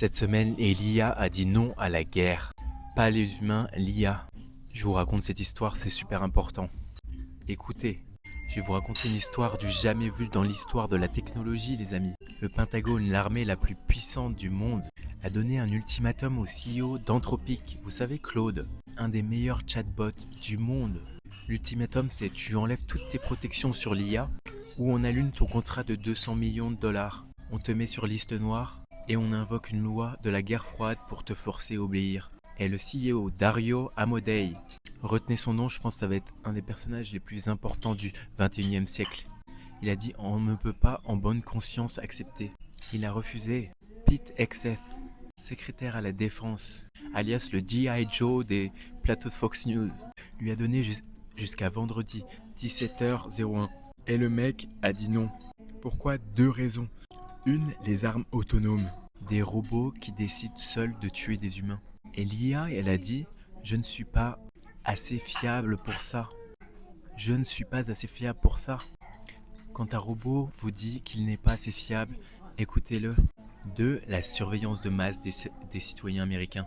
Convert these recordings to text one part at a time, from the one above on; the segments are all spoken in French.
Cette semaine, l'IA a dit non à la guerre. Pas les humains, l'IA. Je vous raconte cette histoire, c'est super important. Écoutez, je vais vous raconter une histoire du jamais vu dans l'histoire de la technologie, les amis. Le Pentagone, l'armée la plus puissante du monde, a donné un ultimatum au CEO d'Anthropic. Vous savez, Claude, un des meilleurs chatbots du monde. L'ultimatum, c'est tu enlèves toutes tes protections sur l'IA ou on allume ton contrat de 200 millions de dollars. On te met sur liste noire et on invoque une loi de la guerre froide pour te forcer à obéir. Et le CEO, Dario Amodei, retenez son nom, je pense que ça va être un des personnages les plus importants du 21e siècle. Il a dit on ne peut pas en bonne conscience accepter. Il a refusé. Pete Hegseth, secrétaire à la défense, alias le G.I. Joe des plateaux de Fox News, lui a donné jusqu'à vendredi 17h01. Et le mec a dit non. Pourquoi? Deux raisons. Une, les armes autonomes. Des robots qui décident seuls de tuer des humains. Et l'IA, elle a dit je ne suis pas assez fiable pour ça. Je ne suis pas assez fiable pour ça. Quand un robot vous dit qu'il n'est pas assez fiable, écoutez-le. Deux, la surveillance de masse des citoyens américains.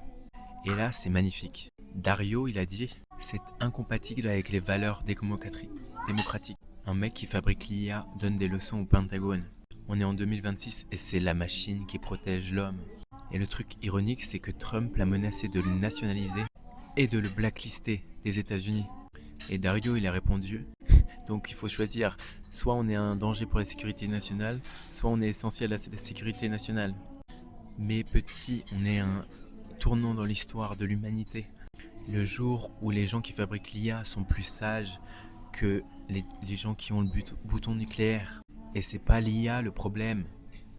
Et là, c'est magnifique. Dario, il a dit c'est incompatible avec les valeurs démocratiques. Un mec qui fabrique l'IA donne des leçons au Pentagone. On est en 2026 et c'est la machine qui protège l'homme. Et le truc ironique, c'est que Trump l'a menacé de le nationaliser et de le blacklister des États-Unis. Et Dario, il a répondu donc il faut choisir, soit on est un danger pour la sécurité nationale, soit on est essentiel à la sécurité nationale. Mais petit, on est un tournant dans l'histoire de l'humanité. Le jour où les gens qui fabriquent l'IA sont plus sages que les gens qui ont le bouton nucléaire. Et c'est pas l'IA le problème,